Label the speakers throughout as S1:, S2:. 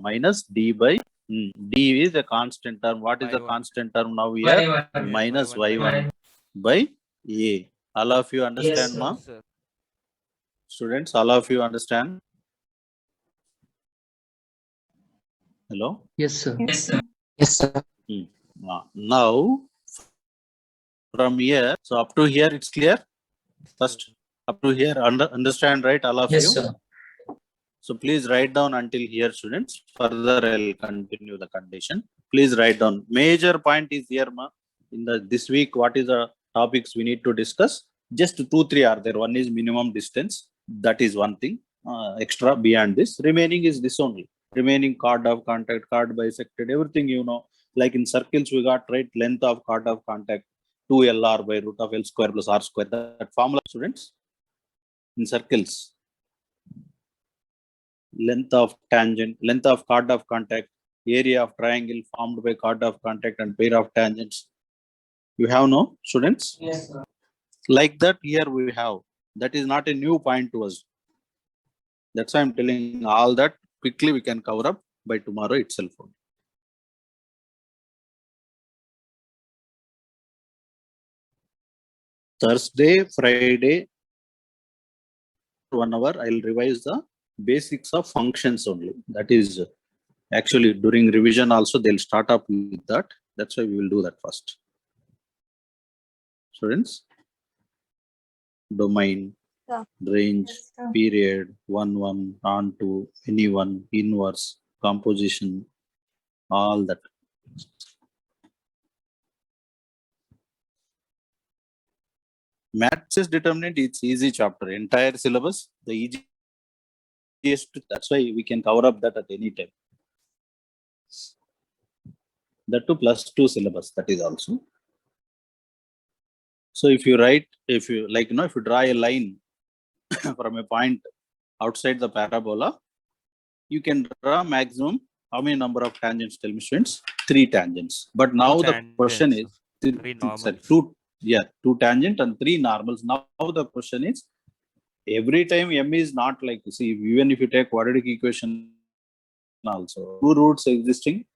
S1: minus d by d is a constant term. What is the
S2: Y1.
S1: constant term now here? Minus y1 by a. All of you understand, ma?
S2: Sir.
S1: Students, all of you understand? Hello?
S3: Yes, sir.
S4: Yes, sir.
S3: Yes, sir.
S1: Now, from here, so up to here, it's clear? First, up to here, understand, right, all of
S4: Yes,
S1: you?
S4: sir.
S1: So please write down until here, students. Further, I'll continue the condition. Please write down. Major point is here, ma. In this week, what is the topics we need to discuss? Just 2-3 are there. One is minimum distance. That is one thing. Extra beyond this. Remaining is this only. Remaining chord of contact, chord bisected, everything you know. Like in circles, we got right length of chord of contact 2LR by root of L square plus R square. That formula, students, in circles. Length of tangent, length of chord of contact, area of triangle formed by chord of contact and pair of tangents. You have no, students?
S4: Yes, sir.
S1: Like that here we have. That is not a new point to us. That's why I'm telling all that quickly we can cover up by tomorrow itself. Thursday, Friday, 1 hour, I'll revise the basics of functions only. That is actually during revision also they'll start up with that. That's why we will do that first. Students, domain, range, period, 1-1, on-to, anyone, inverse, composition, all that. Maths determinant, it's easy chapter. Entire syllabus, the easiest. That's why we can cover up that at any time. That too +2 syllabus, that is also. So if you write, if you like, if you draw a line from a point outside the parabola, you can draw maximum how many number of tangents? Tell me, students. 3 tangents. But now the question is
S2: 3 normals.
S1: 2 tangent and 3 normals. Now the question is, every time m is not like, see, even if you take quadratic equation also, 2 roots existing,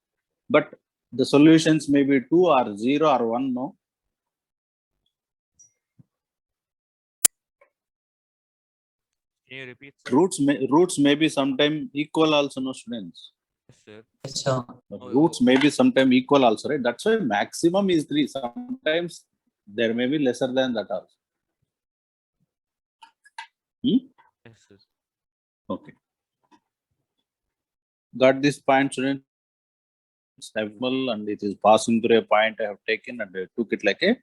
S1: but the solutions may be 2 or 0 or 1, no?
S2: Can you repeat, sir?
S1: Roots may be sometime equal also, no, students?
S2: Yes, sir.
S4: Yes, sir.
S1: Roots may be sometime equal also, right? That's why maximum is 3. Sometimes there may be lesser than that also.
S2: Yes, sir.
S1: Okay. Got this point, students? And it is passing through a point I have taken and I took it like a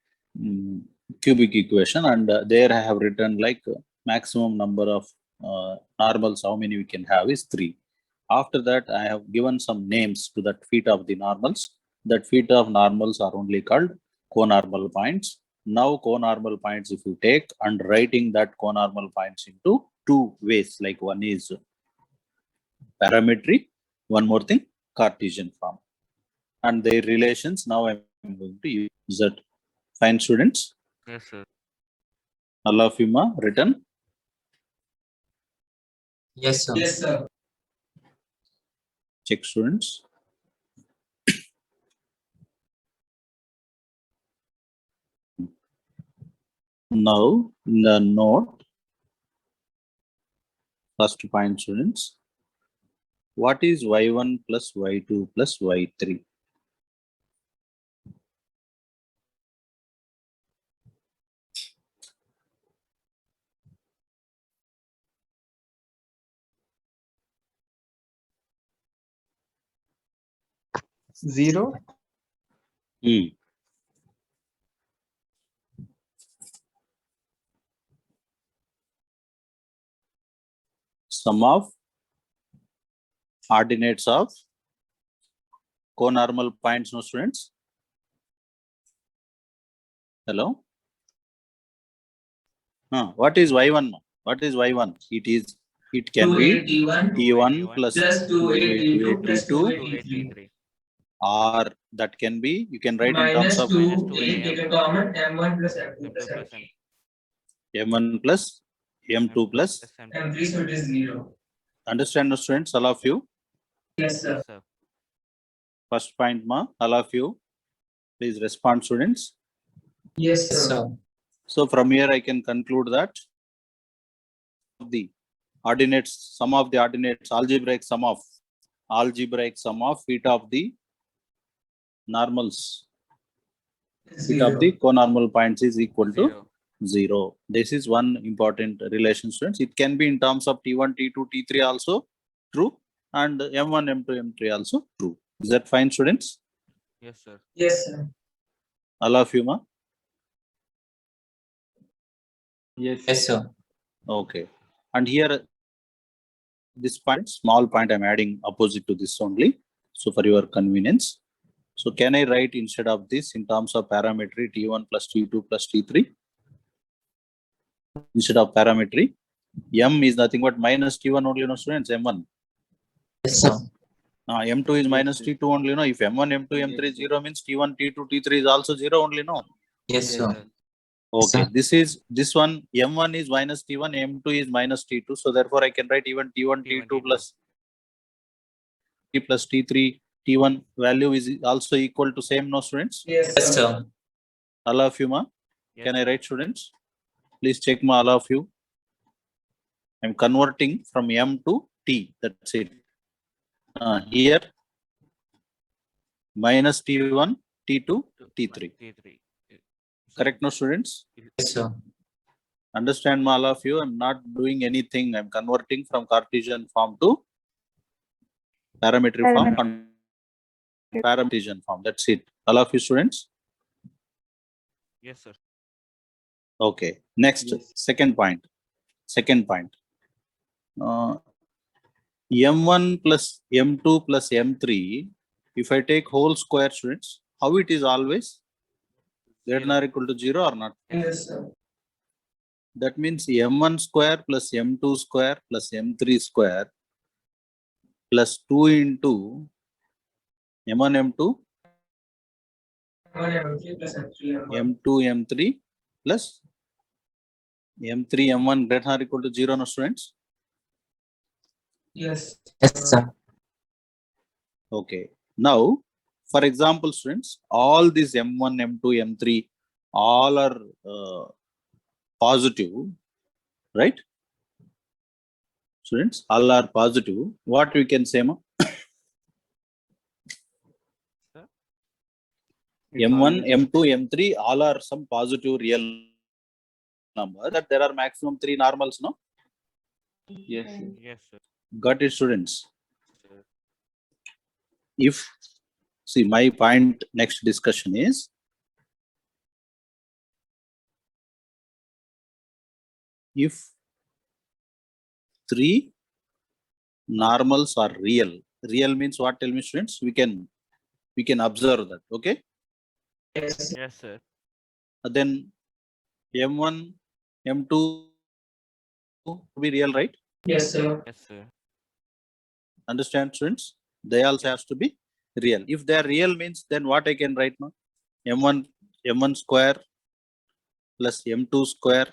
S1: cubic equation, and there I have written like maximum number of normals, how many we can have is 3. After that, I have given some names to that feet of the normals. That feet of normals are only called conormal points. Now conormal points, if you take and writing that conormal points into 2 ways, like one is parametric, one more thing, Cartesian form. And their relations, now I'm going to use that. Fine, students?
S2: Yes, sir.
S1: All of you are written?
S4: Yes, sir. Yes, sir.
S1: Check, students. Now, in the note, first point, students, what is y1 plus y2 plus y3?
S3: Zero.
S1: Sum of ordinates of conormal points, no, students? Hello? What is y1? What is y1? It can be t1 plus 2a
S2: T2,
S1: or that can be, you can write in terms
S4: Minus
S1: of
S4: 2, 8 taken common, M1 plus M2
S2: M2
S4: plus
S2: plus
S4: M3.
S1: m1 plus m2 plus
S4: M3, so it is 0.
S1: understand, no, students, all of you?
S4: Yes, sir.
S2: Yes, sir.
S1: First point, ma, all of you, please respond, students.
S4: Yes, sir.
S1: So from here, I can conclude that the ordinates, sum of the ordinates, algebraic sum of feet of the normals, feet of the conormal points is equal to
S2: 0.
S1: 0. This is one important relation, students. It can be in terms of T1, T2, T3 also true, and M1, M2, M3 also true. Is that fine, students?
S2: Yes, sir.
S4: Yes, sir.
S1: All of you, ma?
S3: Yes.
S4: Yes, sir.
S1: Okay. And here, this point, small point, I'm adding opposite to this only. So for your convenience. So can I write instead of this in terms of parametry T1 plus T2 plus T3? Instead of parametry, M is nothing but minus T1 only, no, students, M1.
S4: Yes, sir.
S1: M2 is minus T2 only, no. If M1, M2, M3 is 0 means T1, T2, T3 is also 0 only, no.
S4: Yes,
S2: Yes,
S4: sir.
S2: sir.
S1: Okay,
S4: Sir.
S1: this one, M1 is minus T1, M2 is minus T2. So therefore, I can write even T1,
S2: T1,
S1: T2
S2: T2.
S1: plus T plus T3, T1 value is also equal to same, no, students?
S4: Yes, sir.
S1: All of you, ma?
S2: Yes,
S1: Can I
S2: sir.
S1: write, students? Please check, ma, all of you. I'm converting from M to T. That's it. Here, minus T1, T2, T3.
S2: T3.
S1: Correct, no, students?
S4: Yes, sir.
S1: Understand, ma, all of you? I'm not doing anything. I'm converting from Cartesian form to parametric form and Cartesian form. That's it. All of you, students?
S2: Yes, sir.
S1: Okay. Next,
S3: Yes.
S1: second point. M1 plus M2 plus M3, if I take whole square, students, how it is always greater than or equal to 0 or not?
S4: Yes, sir.
S1: That means M1 square plus M2 square plus M3 square plus 2 into M1, M2, M2, M3 plus M3, M1 greater than or equal to 0, no, students?
S4: Yes. Yes, sir.
S1: Okay. Now, for example, students, all these M1, M2, M3, all are positive, right? Students, all are positive. What we can say, ma?
S2: Sir?
S1: M1, M2, M3, all are some positive real number. That there are maximum 3 normals, no?
S3: Yes.
S2: Yes, sir.
S1: Got it, students?
S2: Sir.
S1: If, see, my point next discussion is, if 3 normals are real means what? Tell me, students. We can observe that. Okay.
S4: Yes.
S2: Yes, sir.
S1: Then M1, M2 be real, right?
S4: Yes, sir.
S2: Yes, sir.
S1: Understand, students? They also has to be real. If they are real means, then what I can write now? M1 square plus M2 square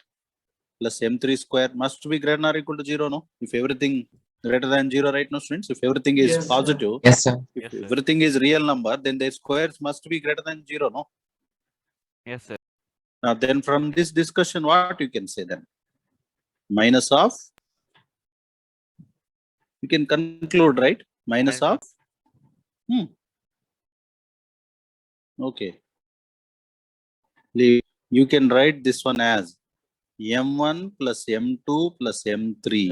S1: plus M3 square must be greater than or equal to 0, no? If everything greater than 0, right, no, students? If everything is
S4: Yes, sir.
S1: positive,
S4: Yes, sir.
S1: if
S2: Yes, sir.
S1: everything is real number, then their squares must be greater than 0, no?
S2: Yes, sir.
S1: Now, then from this discussion, what you can say then? Minus of, you can conclude, right? Minus of, okay. You can write this one as M1 plus M2 plus M3,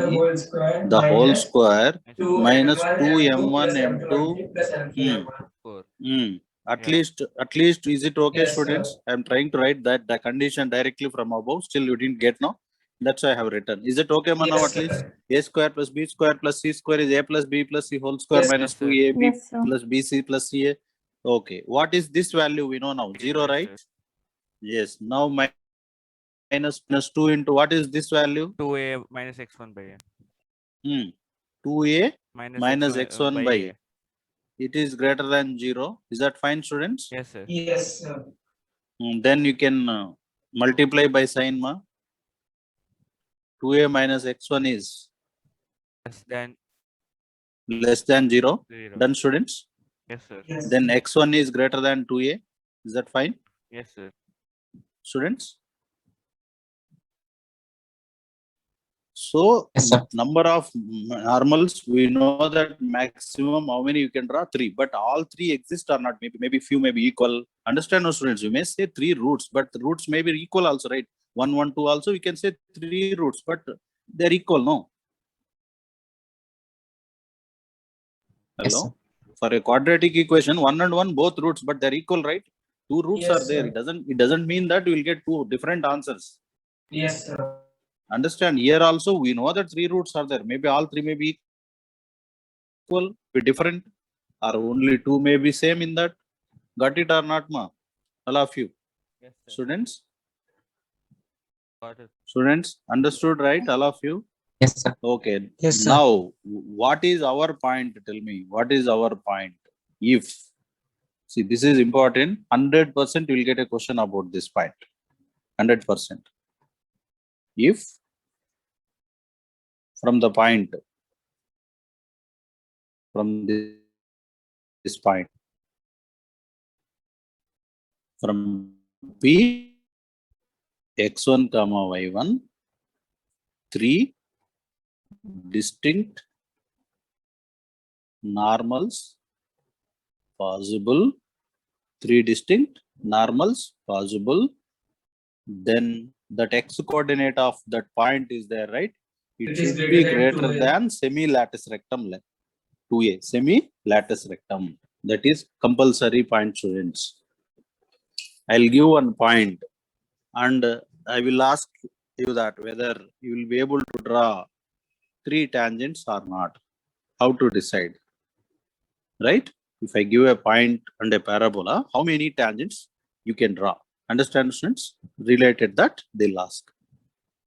S1: the whole square minus 2M1 M2.
S2: 4.
S1: At
S2: Yeah.
S1: least is it okay,
S4: Yes,
S1: students?
S4: sir.
S1: I'm trying to write that the condition directly from above. Still you didn't get now. That's why I have written. Is it okay, man? Now
S4: Yes,
S1: at least
S4: sir.
S1: A square plus B square plus C square is A plus B plus C whole square
S4: Yes,
S1: minus
S2: Yes, sir.
S1: 2AB
S5: Yes, sir.
S1: plus BC plus CA. Okay. What is this value? We know now. 0,
S2: Yes,
S1: right?
S2: sir.
S1: Yes. Now minus 2 into what is this value?
S2: 2a minus x1 by a.
S1: 2A
S2: Minus
S1: minus
S2: x1
S1: x1 by A. It is greater than 0. Is that fine, students?
S2: Yes, sir.
S4: Yes, sir.
S1: Then you can multiply by sign, ma. 2A minus x1 is
S2: Less than
S1: less than 0.
S2: 0.
S1: Done, students?
S2: Yes, sir.
S4: Yes.
S1: Then x1 is greater than 2a. Is that fine,
S2: Yes, sir.
S1: students? So
S4: Yes, sir.
S1: number of normals, we know that maximum how many you can draw? 3, but all 3 exist or not? Maybe few may be equal. Understand, no, students? You may say 3 roots, but the roots may be equal also, right? 1, 1, 2 also we can say 3 roots, but they're equal, no?
S4: Yes,
S1: Hello?
S4: sir.
S1: For a quadratic equation, 1 and 1 both roots, but they're equal, right? 2 roots
S4: Yes,
S1: are there.
S4: sir.
S1: It doesn't mean that you will get 2 different answers.
S4: Yes, sir.
S1: Understand, here also we know that 3 roots are there. Maybe all 3 may be equal, be different, or only 2 may be same in that. Got it or not, ma? All of you.
S2: Yes, sir.
S1: Students?
S2: Got it.
S1: Students, understood, right? All of you?
S4: Yes, sir.
S1: Okay.
S4: Yes, sir.
S1: Now, what is our point? Tell me, what is our point? If, see, this is important. 100% you will get a question about this point. 100%. If from the point, from this point, from P, x1 comma y1, 3 distinct normals possible, 3 distinct normals possible, then that x coordinate of that point is there, right? It
S4: It is
S1: should be
S4: greater
S1: greater
S4: than 2a.
S1: than semi-lattice rectum length. 2a, semi-lattice rectum. That is compulsory point, students. I'll give one point and I will ask you that whether you will be able to draw 3 tangents or not. How to decide, right? If I give a point and a parabola, how many tangents you can draw? Understand, students? Related that they'll ask.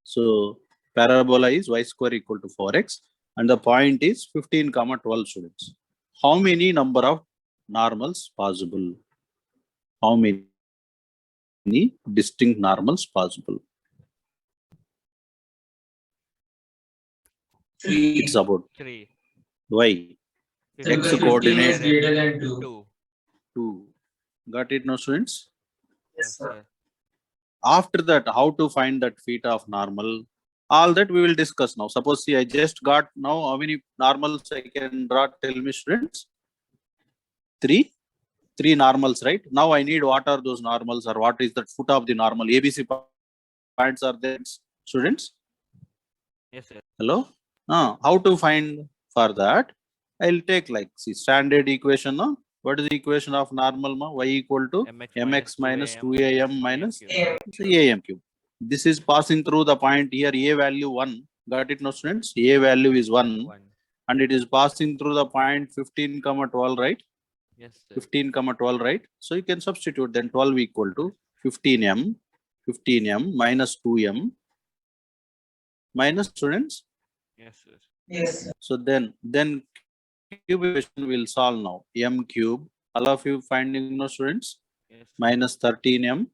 S1: So parabola is y square equal to 4x and the point is 15 comma 12, students. How many number of normals possible? How many distinct normals possible?
S4: 3.
S1: It's about
S2: 3.
S1: y.
S4: Because
S1: X
S4: 15
S1: coordinate
S4: is greater than 2.
S2: 2.
S1: 2. Got it, no, students?
S2: Yes, sir.
S1: After that, how to find that theta of normal? All that we will discuss now. Suppose, see, I just got now how many normals I can draw? Tell me, students. 3 normals, right? Now I need what are those normals or what is that foot of the normal? ABC points are there, students.
S2: Yes, sir.
S1: Hello? How to find for that? I'll take like, see, standard equation. No? What is the equation of normal? Ma? Y equal to mx minus 2am minus am cube. This is passing through the point here. A value 1. Got it, no, students? A value is 1.
S2: 1.
S1: And it is passing through the point 15 comma 12, right?
S2: Yes, sir.
S1: 15 comma 12, right? So you can substitute then 12 equal to 15m minus 2m minus, students.
S2: Yes, sir.
S4: Yes, sir.
S1: So then cube equation will solve now. M cube. All of you finding, no, students?
S2: Yes.
S1: Minus 13m.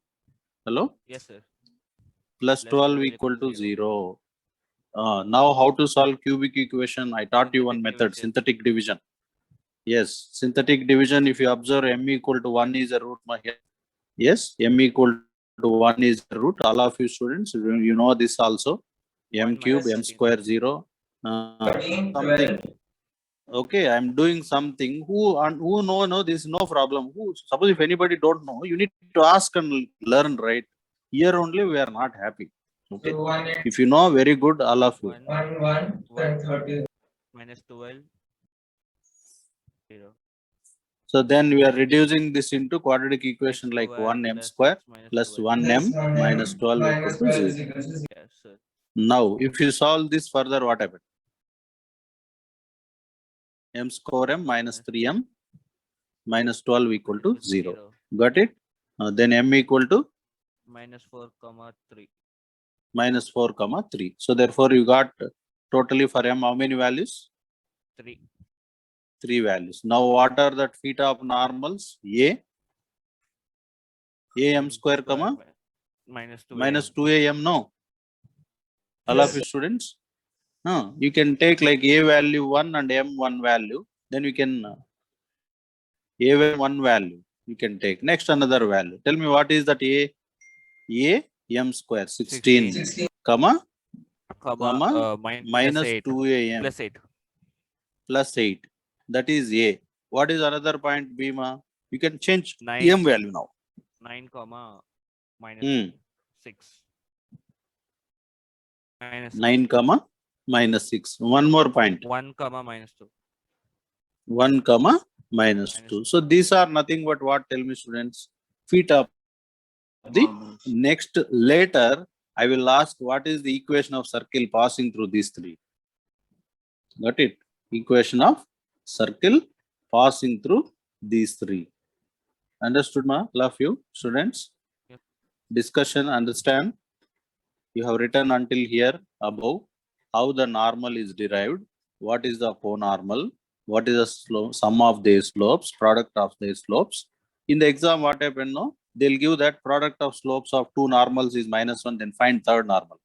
S1: Hello?
S2: Yes, sir.
S1: Plus 12 equal to 0. Now how to solve cubic equation? I taught you one
S2: Synthetic
S1: method,
S2: division.
S1: synthetic division. Yes, synthetic division. If you observe, m equal to 1 is a root. Yes, m equal to 1 is the root. All of you students, you know this also. M
S2: 1
S1: cube,
S2: minus
S1: m
S2: 13.
S1: square 0.
S4: 13,
S1: Something.
S4: 12.
S1: Okay, I'm doing something. Who know this, no problem. Suppose if anybody don't know, you need to ask and learn, right? Here only we are not happy. Okay.
S4: So 1 and
S1: If you know, very good, all of you.
S2: 1
S4: 1, 1, 30.
S2: minus 12. 0.
S1: So then we are reducing this into quadratic equation like
S2: square
S1: 1m
S2: plus
S1: square
S2: x minus
S1: plus
S2: 12.
S1: 1m
S4: Plus 1m
S1: minus 12
S4: minus
S1: equal to
S4: 12 is
S1: 0.
S4: equal to 0.
S2: Yes, sir.
S1: Now, if you solve this further, what happened? M square m minus 3m minus 12 equal to 0. Got it? Then m equal to
S2: Minus 4 comma 3.
S1: minus 4 comma 3. So therefore you got totally for m how many values?
S2: 3.
S1: 3 values. Now what are the theta of normals? am square comma
S2: Minus 2
S1: minus 2am, no? All of you students? You can take like a value 1 and m1 value. Then you can a1 value. You can take next another value. Tell me what is that a m square 16,
S4: 16.
S1: comma
S2: Comma,
S1: minus
S2: 8
S1: 2am
S2: plus 8.
S1: plus 8. That is a. What is another point, Bhima? You can change
S2: 9.
S1: m value now.
S2: 9 comma minus
S1: Hmm.
S2: 6. Minus
S1: 9 comma minus 6. One more point.
S2: 1 comma minus 2.
S1: 1 comma minus
S2: Minus
S1: 2. So these are nothing but what? Tell me, students. Feet of the next later. I will ask what is the equation of circle passing through these three. Got it? Equation of circle passing through these three. Understood, ma? All of you, students?
S2: Yep.
S1: Discussion, understand? You have written until here above how the normal is derived, what is the conormal, what is the sum of their slopes, product of their slopes. In the exam, what happened? No, they'll give that product of slopes of two normals is -1, then find third normal.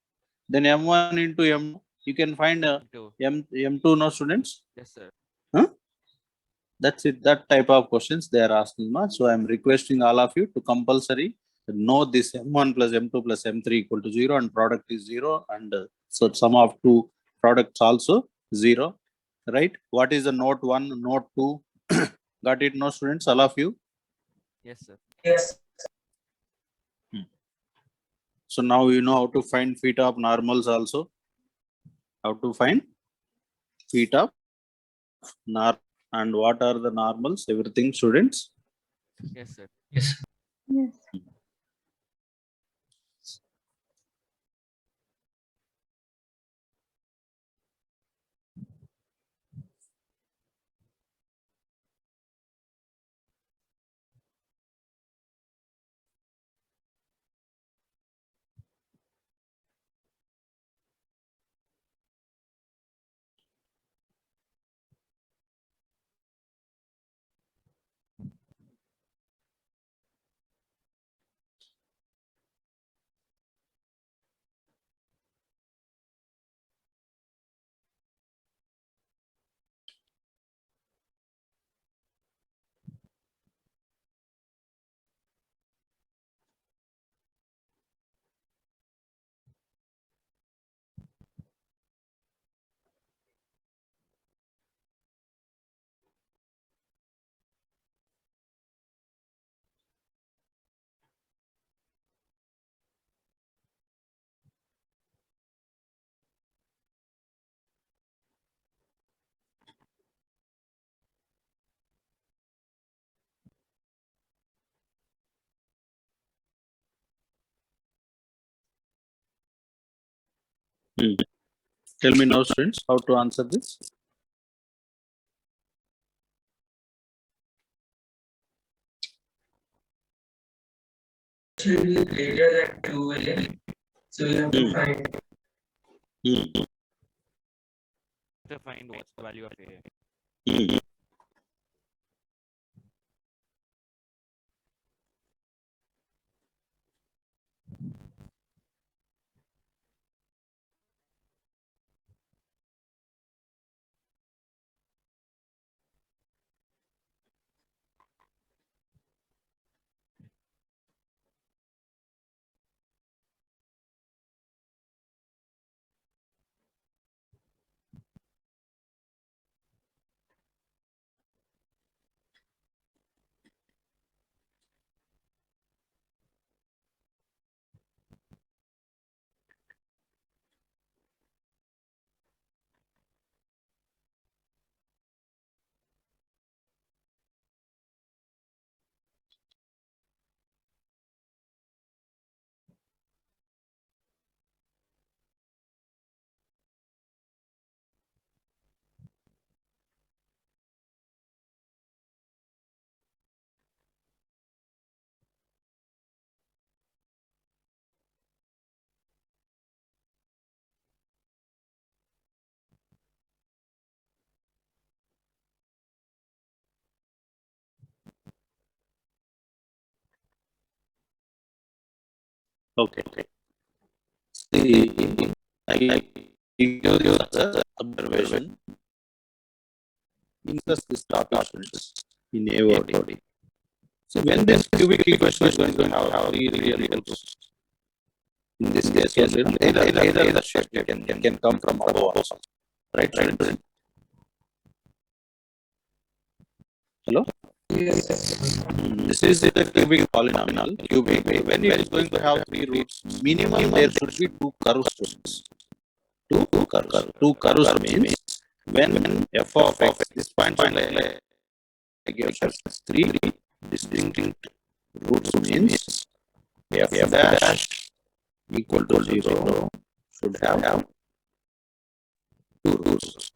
S1: Then m1 into m, you can find
S2: 2.
S1: m2, no, students?
S2: Yes, sir.
S1: Huh? That's it. That type of questions they are asking. So I'm requesting all of you to compulsory know this m1 plus m2 plus m3 equal to 0 and product is 0, and so sum of two products also 0. Right? What is the note 1, note 2? Got it, no, students? All of you?
S2: Yes, sir.
S4: Yes.
S1: So now you know how to find feet of normals also. How to find feet of norm and what are the normals, everything, students.
S2: Yes, sir.
S4: Yes.
S5: Yes.
S1: Tell me now, students, how to answer this.
S4: Should be greater than 2a. So you have to find
S2: To find what's the value of a.
S1: Okay. See, I give you the observation. Discuss this topic in a word. So when this cubic equation is going to have three real roots, in this case, either the shape can come from above also. Right. Hello?
S4: Yes.
S1: This is the cubic polynomial. Cubic, when it is going to have three roots, minimum there should be two curves. Two curves means when f of x, this point gives us three distinct roots means f dash equal to 0 should have two roots.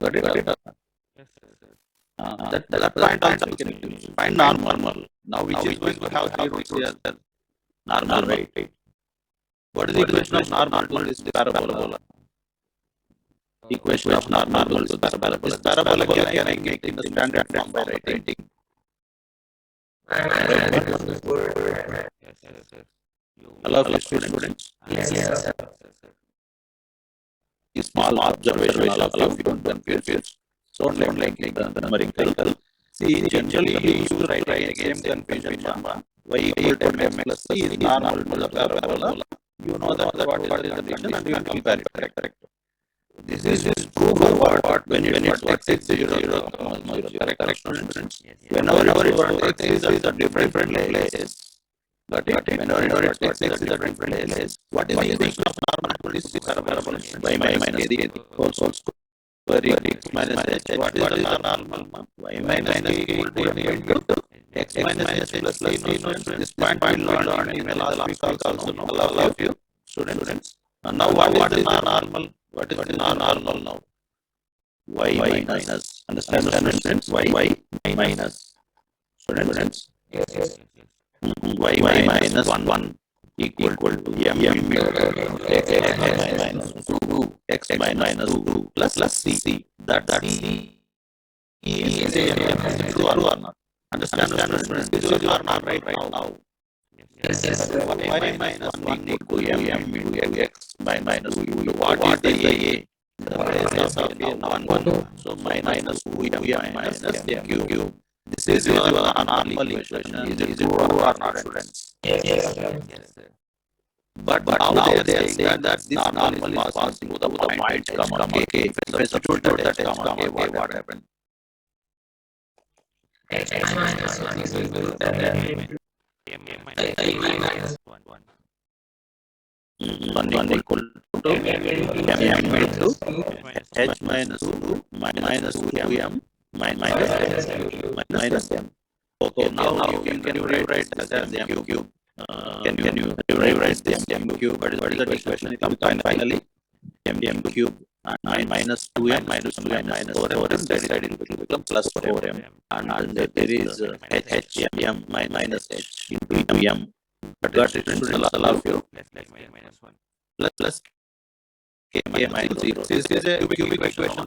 S1: Got it?
S2: Yes, sir.
S1: That point also we can use. Find normal. Now which is going to have three roots here? Normal, right? What is the equation of normal to this parabola? Equation of normal to this parabola. This parabola can I make in the standard form by writing?
S2: Yes, sir.
S1: Hello, students.
S4: Yes, sir.
S1: A small observation, all of you don't confuse. So don't like the numerical. See, generally you used to write again same confusion. Y equal to mx plus c is normal to the parabola. You know that what is the condition and you will compare it. Correct. This is true for what when it's x is 0, correct, students?
S2: Yes,
S1: Whenever x is at a different place, but whenever it's x is at a different place, what is the equation of normal to this parabola? Y minus k whole square x minus h. What is the normal? Y minus k equal to m into x minus h plus c. This point we learned in the last week also. All of you students. And now what is the normal? What is the normal now? Y minus. Understand students? Y minus. Students.
S4: Yes.
S1: Y minus 1 equal to m into x minus 2 x minus 2 plus c. That c is true or not? Understand students? This is your normal right now.
S4: Yes.
S1: Y minus 1 equal to m into x minus 2. What is the a? The base of a 1. So minus 2m minus m cube. This is your normal equation. Is it true or not, students?
S4: Yes.
S2: sir.
S1: But now they are saying that this normal is passing to the point comma k. If I substitute that comma k, what happened?
S4: X minus 1 is equal to
S2: M minus 1.
S1: 1 equal to m into h minus 2 minus 2m minus m. Okay, now you can rewrite this as m cube. Can you rewrite this m cube? What is the equation? It comes finally m cube and minus 2m minus 4m. That it will become plus 4m. And then there is m minus h into m. Got it? All of you.
S2: Minus 1.
S1: Plus k minus 0. This is a cubic equation.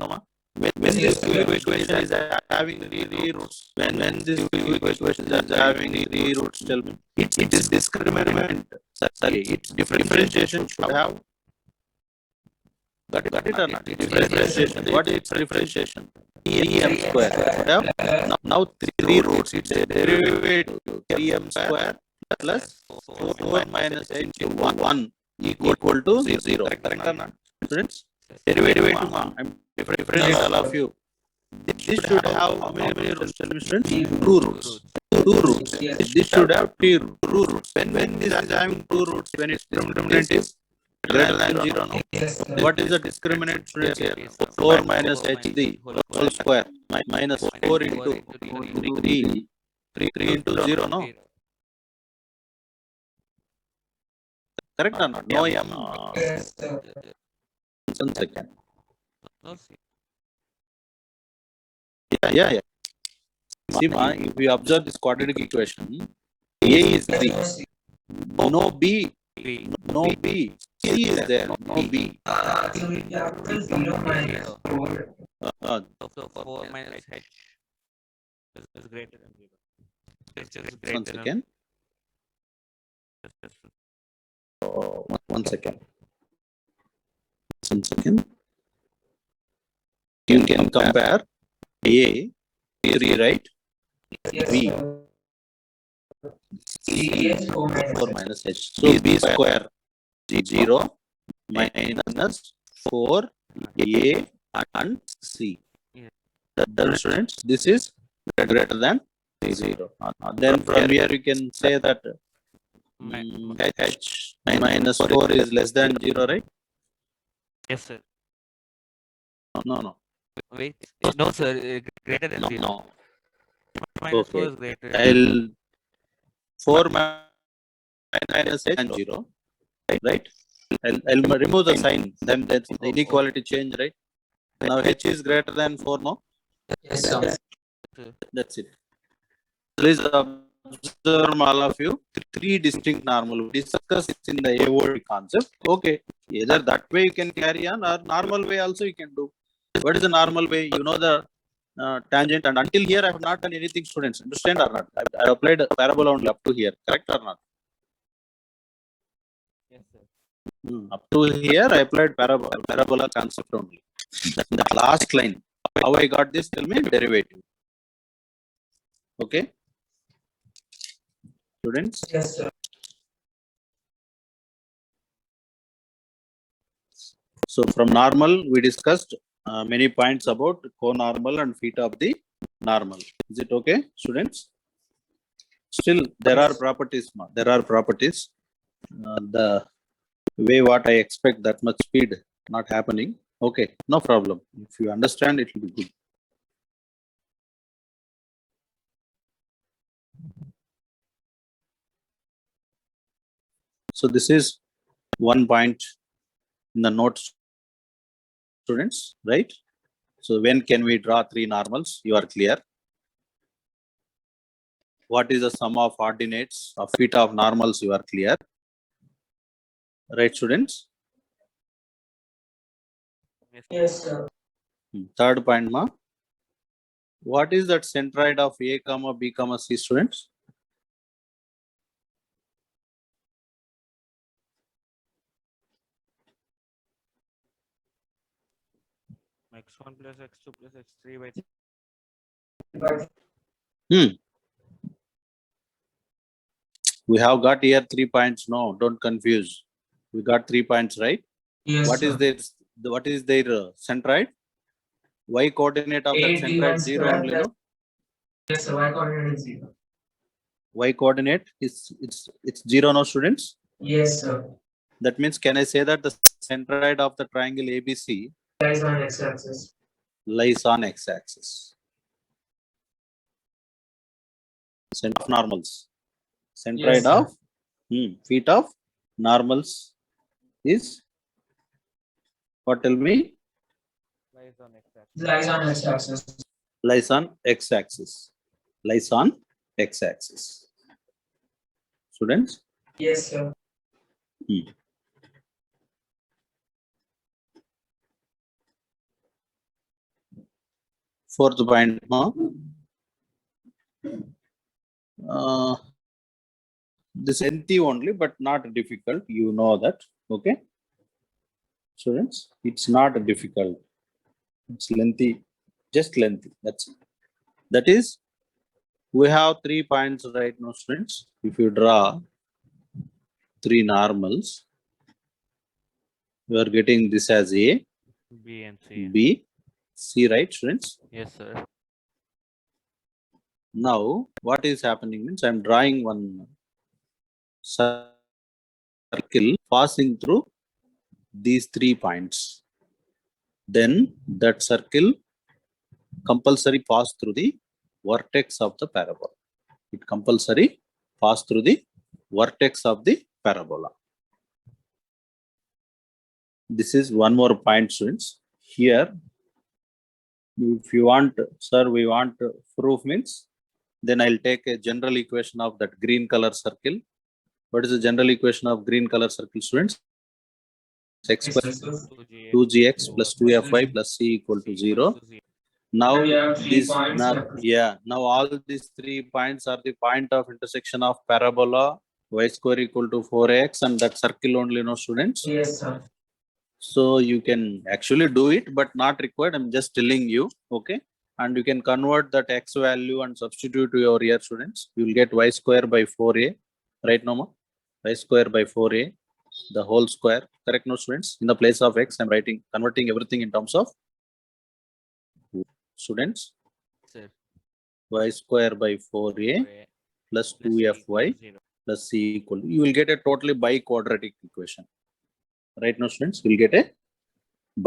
S1: When this cubic equation is having three roots, when this cubic equation is having three roots, tell me, it is discriminant. Sorry, its differentiation should have. Got it or not? Differentiation. What is its differentiation? m square. Now three roots. It's a derivative. 3m square plus 4 minus h into 1 equal to 0. Correct or not? Students? Derivative. I'm differentiating all of you. This should have how many roots? Tell me, students. Two roots. This should have two roots. When this is having two roots, when its discriminant is greater than 0, no?
S4: Yes.
S1: What is the discriminant here? 4 minus h3 whole square minus 4 into 3 into 0, no? Correct or not? No,
S4: Yes.
S1: 1 second.
S2: No, see.
S1: Yeah. See, if we observe this quadratic equation, A is 3. No B. No B. C is there. No B.
S4: So we have to 0 minus 4.
S2: So 4 minus h is greater than 0. H is
S1: 1
S2: greater
S1: second.
S2: than
S1: 1 second. 1 second. You can compare A, 3, right?
S4: Yes,
S1: B.
S4: sir. C is 4 minus
S1: 4
S4: H.
S1: minus H. So B square 0 minus 4 A and C.
S2: Yeah.
S1: That students, this is greater than 0. Then from here you can say that H minus 4 is less than 0, right?
S2: Yes, sir.
S1: No.
S2: Wait. No, sir. Greater than 0.
S1: No.
S2: Minus 4
S1: Okay.
S2: is greater.
S1: I'll 4 minus H and 0, right? I'll remove the sign. Then that's the inequality change, right? Now H is greater than 4, no?
S4: Yes, sir.
S1: That's it. Please observe all of you. 3 distinct normal. We discussed in the AOD concept. Okay. Either that way you can carry on, or normal way also you can do. What is the normal way? You know the tangent, and until here I have not done anything, students. Understand or not? I applied parabola only up to here. Correct or not?
S2: Yes, sir.
S1: Up to here I applied parabola concept only. That last line. How I got this? Tell me derivative. Okay. Students.
S4: Yes, sir.
S1: So from normal, we discussed many points about co-normal and feet of the normal. Is it okay, students? Still, there are properties. There are properties. The way what I expect, that much speed not happening. Okay, no problem. If you understand, it will be good. So this is one point in the notes, students, right? So when can we draw 3 normals? You are clear. What is the sum of ordinates of feet of normals? You are clear. Right, students?
S4: Yes, sir.
S1: Third point, ma. What is that centroid of A, comma B, comma C, students?
S2: X1 plus X2 plus X3 by
S4: But
S1: We have got here 3 points. No, don't confuse. We got 3 points, right?
S4: yes,
S1: What is
S4: sir.
S1: their centroid? Y coordinate of that
S4: 8
S1: centroid
S4: D1
S1: 0
S4: square
S1: only,
S4: plus.
S1: no?
S4: Yes, sir. Y coordinate is 0.
S1: Y coordinate is it's 0, no, students?
S4: Yes, sir.
S1: That means, can I say that the centroid of the triangle ABC
S4: Lies on x-axis.
S1: lies on x-axis? Center of normals. Centroid
S4: Yes, sir.
S1: of feet of normals is what? Tell me.
S2: lies on X-axis.
S4: Lies on x-axis.
S1: Lies on x-axis. Lies on x-axis. Students.
S4: Yes, sir.
S1: Fourth point, this lengthy only, but not difficult. You know that, okay? Students, it's not difficult. It's lengthy, just lengthy. That's it. That is, we have 3 points right now, students. If you draw 3 normals, you are getting this as A,
S2: B and C.
S1: B, C, right, students?
S2: Yes, sir.
S1: Now, what is happening means I'm drawing one circle passing through these 3 points. Then that circle compulsory pass through the vertex of the parabola. It compulsory pass through the vertex of the parabola. This is one more point, students. Here, if you want, sir, we want proof means, then I'll take a general equation of that green color circle. What is the general equation of green color circle, students? X
S4: Yes,
S1: plus
S4: sir.
S1: 2gx plus 2fy plus c equal to 0. Now
S4: we have 3
S1: this
S4: points.
S1: now all these 3 points are the point of intersection of parabola y square equal to 4x and that circle only, no, students?
S4: Yes, sir.
S1: So you can actually do it, but not required. I'm just telling you, okay? And you can convert that x value and substitute to your here students. You will get y square by 4a, right, Noma? Y square by 4a, the whole square, correct, no students? In the place of x, I'm converting everything in terms of students.
S2: Sir.
S1: Y square by 4a
S2: Okay.
S1: plus
S2: Plus C
S1: 2fy
S2: equals 0.
S1: plus c equal. You will get a totally biquadratic equation, right, no students? You will get a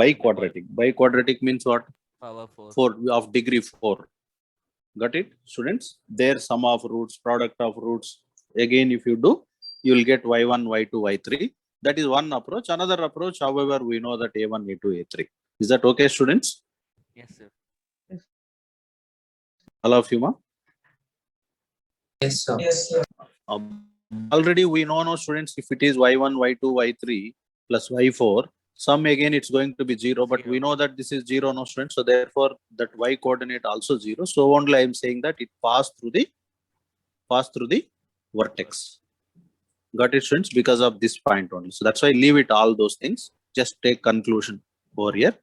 S1: biquadratic. Biquadratic means what?
S2: Power 4.
S1: 4 of degree 4. Got it, students? There sum of roots, product of roots. Again, if you do, you will get y1, y2, y3. That is one approach. Another approach, however, we know that a1, a2, a3. Is that okay, students?
S2: Yes, sir.
S1: All of you, ma?
S4: Yes, sir. Yes, sir.
S1: Already we know, no students, if it is y1, y2, y3 plus y4, sum again it's going to be 0, but we
S2: 0.
S1: know that this is 0, no students. So therefore that y coordinate also 0. So only I am saying that it passed through the vertex. Got it, students? Because of this point only. So that's why leave it all those things. Just take conclusion over here.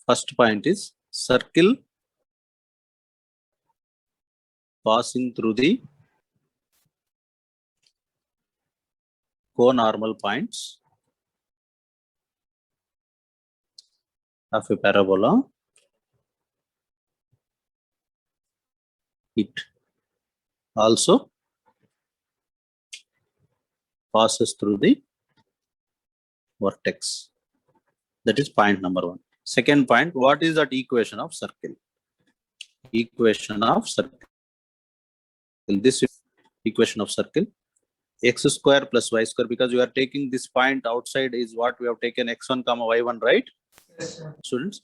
S1: First point is circle passing through the co-normal points of a parabola. It also passes through the vertex. That is point number 1. Second point, what is that equation of circle? Equation of circle. This is equation of circle. X square plus y square, because you are taking this point outside is what we have taken x1 comma y1, right?
S4: Yes, sir.
S1: Students?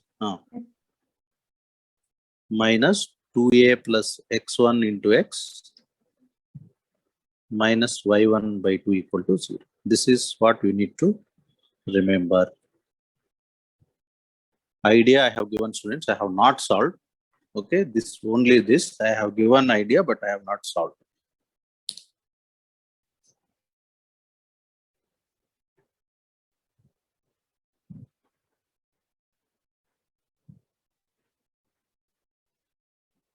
S1: Minus 2a plus x1 into x minus y1 by 2 equal to 0. This is what we need to remember. Idea I have given students, I have not solved. Okay, this only this I have given idea, but I have not solved.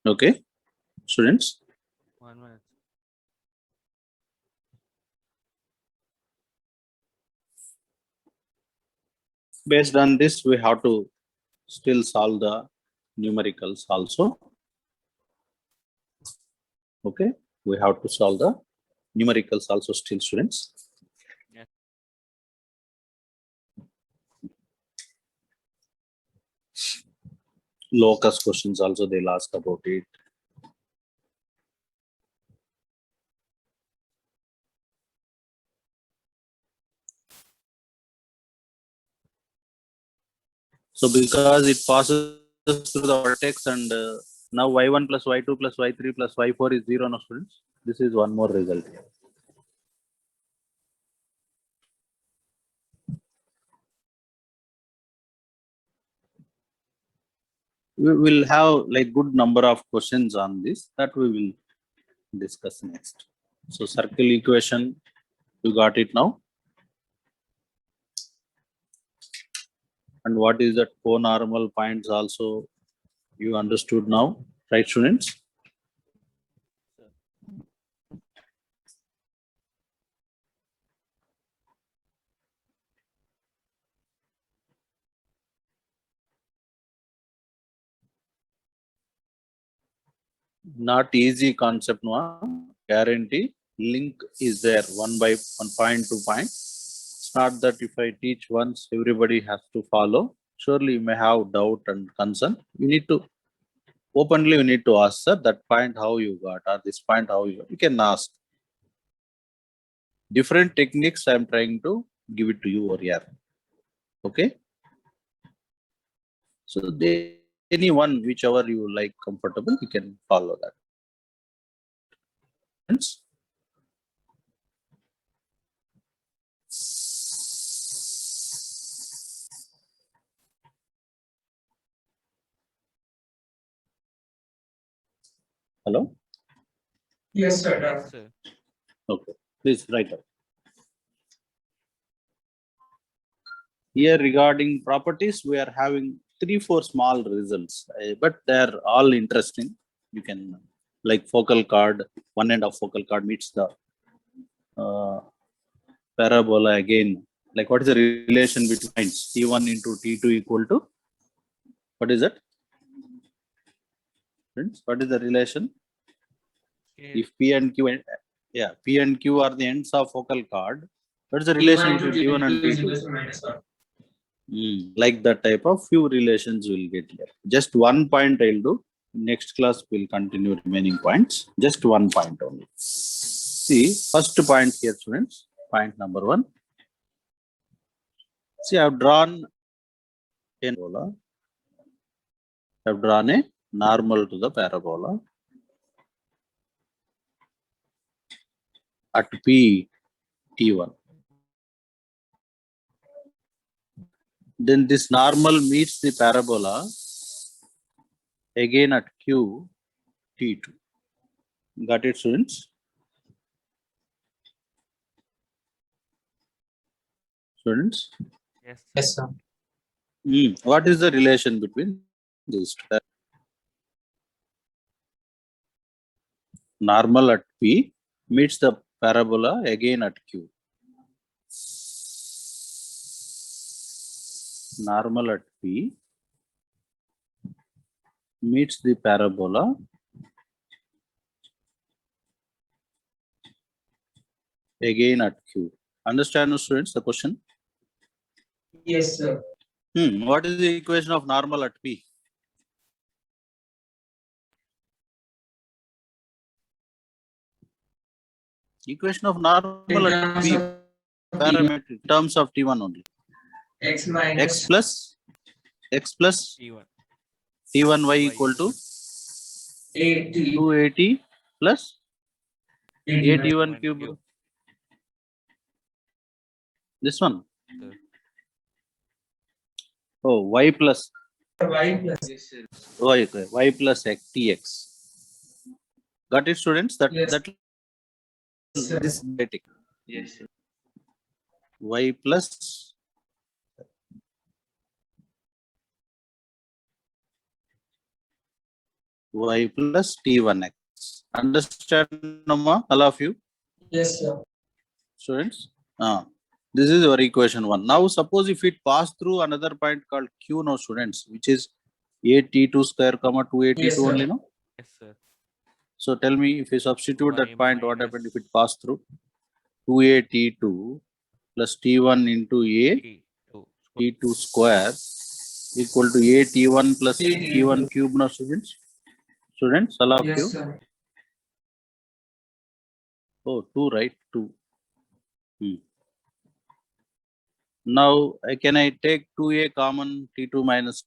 S1: Okay, students.
S2: 1 minute.
S1: Based on this, we have to still solve the numericals also. Okay, we have to solve the numericals also still, students.
S2: Yes.
S1: Locus questions also they'll ask about it. So because it passes through the vertex and now y1 plus y2 plus y3 plus y4 is 0, no students. This is one more result. We will have like good number of questions on this that we will discuss next. So circle equation, you got it now. And what is that co-normal points also you understood now, right, students? Not easy concept, no? Guarantee link is there 1 by 1 point to point. It's not that if I teach once, everybody has to follow. Surely you may have doubt and concern. You need to openly, you need to ask, sir, that point how you got, or this point how you got. You can ask. Different techniques I'm trying to give it to you over here. Okay. So anyone, whichever you like comfortable, you can follow that. Hello?
S4: Yes, sir.
S2: Yes, sir.
S1: Okay. Please write up. here regarding properties, we are having 3-4 small results, but they are all interesting. You can, like focal chord, one end of focal chord meets the parabola again. Like what is the relation between points T1 into T2 equal to, what is it? Friends, what is the relation?
S2: Okay.
S1: If P and Q, P and Q are the ends of focal chord, what is the relation
S4: T1 to
S1: between T1 and
S4: T2 is
S1: T2?
S4: equals to minus 1.
S1: Like that type of few relations we'll get here. Just one point I'll do. Next class we'll continue remaining points. Just one point only. See, first point here, students. Point number 1. See, I've drawn a parabola. I've drawn a normal to the parabola at P T1. Then this normal meets the parabola again at Q T2. Got it, students? Students?
S2: Yes.
S4: Yes, sir.
S1: What is the relation between these two? Normal at P meets the parabola again at Q. Normal at P meets the parabola again at Q. Understand, students, the question?
S4: Yes, sir.
S1: What is the equation of normal at P? Equation of
S4: In
S1: normal at
S4: terms
S1: P,
S4: of
S1: parametric, terms of T1 only.
S4: x minus
S1: X plus
S2: T1.
S1: T1y equal to
S4: 80
S1: 280 plus
S4: 81.
S1: 81 cube. This one.
S2: Sir.
S1: Oh, y plus
S4: Y plus.
S1: y plus tx. Got it, students? That
S4: Yes.
S1: that
S4: Sir.
S1: this static.
S3: Yes.
S1: Y plus y plus t1x. Understand, Amma, all of you,
S4: Yes, sir.
S1: students? This is our equation 1. Now suppose if it pass through another point called q, no, students, which is at2 square comma 2at2
S4: Yes, sir.
S1: only, no?
S2: Yes, sir.
S1: So tell me, if you substitute that
S2: Y
S1: point, what
S2: minus
S1: happened if it passed through? 2at2 plus t1 into a
S2: T2.
S1: t2 square equal to a t1 plus
S4: T2.
S1: t1 cube, no, students? Students, all of
S4: Yes,
S1: you?
S4: sir.
S1: Oh, 2, right? 2. Now, can I take 2a common, t2 minus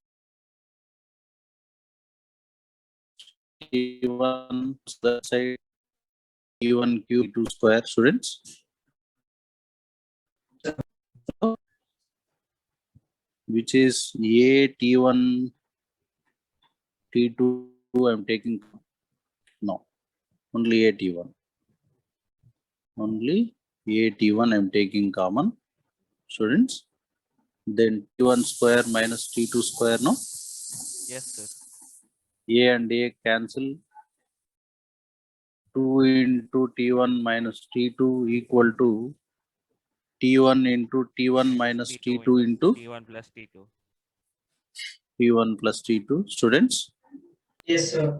S1: t1 the side, t1 cube, t2 square, students? Which is a t1 t2 I'm taking, no, only a t1. Only a t1 I'm taking common, students. Then t1 square minus t2 square, no?
S2: Yes, sir.
S1: A and a cancel. 2 into t1 minus t2 equal to t1 into t1 minus t2 into
S2: T1 plus T2.
S1: t1 plus t2, students.
S4: Yes, sir.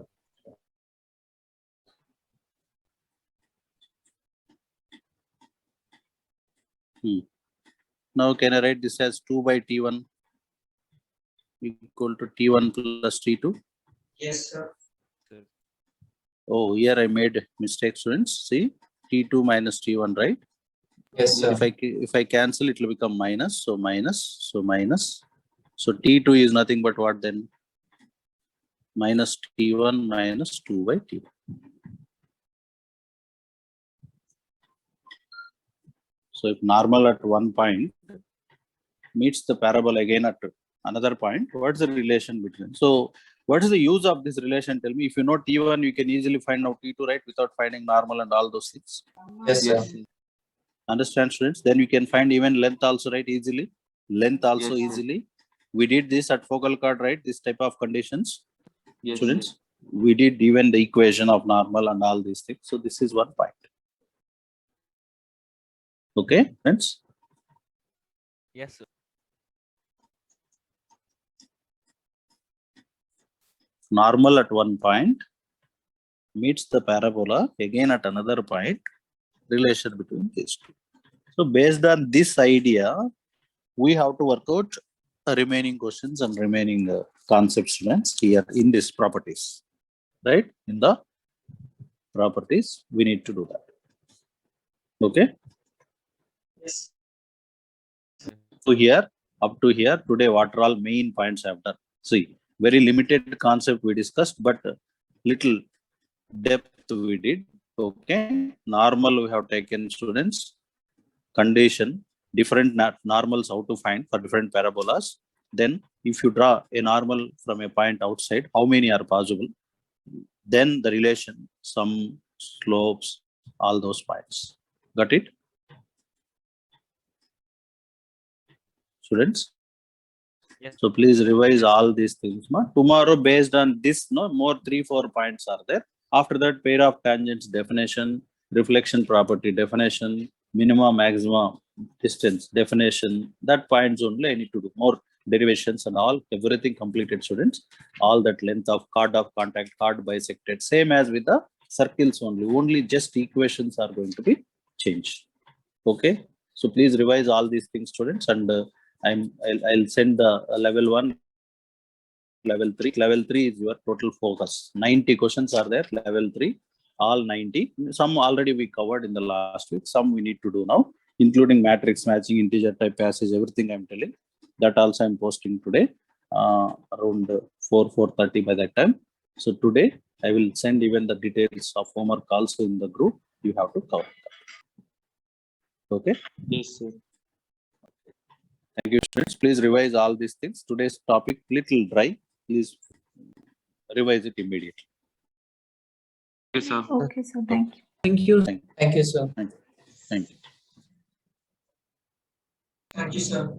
S1: Now can I write this as 2 by t1 equal to t1 plus t2?
S4: Yes, sir.
S2: Sir.
S1: Oh, here I made mistake, students. See, t2 minus t1, right?
S4: Yes, sir.
S1: If I cancel, it will become minus. So minus. So minus. So t2 is nothing but what then? Minus t1 minus 2 by t1. So if normal at one point meets the parabola again at another point, what's the relation between? So what is the use of this relation? Tell me. If you know t1, you can easily find out t2, right? Without finding normal and all those things.
S4: Yes, sir.
S1: Understand, students? Then you can find even length also, right? Easily. length also
S3: Yes, sir.
S1: easily. We did this at focal chord, right? This type of conditions,
S3: Yes,
S1: students.
S3: sir.
S1: We did even the equation of normal and all these things. So this is one point. Okay, friends.
S2: Yes, sir.
S1: Normal at one point meets the parabola again at another point, relation between these two. So based on this idea, we have to work out the remaining questions and remaining concepts, students, here in this properties, right? In the properties, we need to do that. Okay.
S4: Yes.
S1: So here, up to here, today, what are all main points I've done? See, very limited concept we discussed, but little depth we did. Okay. Normal we have taken, students. Condition, different normals how to find for different parabolas. Then if you draw a normal from a point outside, how many are possible? Then the relation, some slopes, all those points. Got it? Students?
S2: Yes.
S1: So please revise all these things. Tomorrow, based on this, no more 3-4 points are there. After that, pair of tangents definition, reflection property definition, minimum, maximum distance definition. That points only I need to do more derivations and all, everything completed, students. All that length of chord of contact, chord bisected, same as with the circles only. Only just equations are going to be changed. Okay. So please revise all these things, students, and I'll send the level 1, level 3. Level 3 is your total focus. 90 questions are there. Level 3, all 90. Some already we covered in the last week. Some we need to do now, including matrix matching, integer type passage, everything I'm telling. That also I'm posting today around 4:30 by that time. So today I will send even the details of homework also in the group. You have to cover. Okay.
S3: Yes, sir.
S1: Thank you, students. Please revise all these things. Today's topic little dry. Please revise it immediately.
S3: Yes, sir.
S5: Okay, so thank you.
S4: Thank you.
S1: Thank you.
S4: Thank you, sir.
S1: Thank you.
S4: Thank you, sir.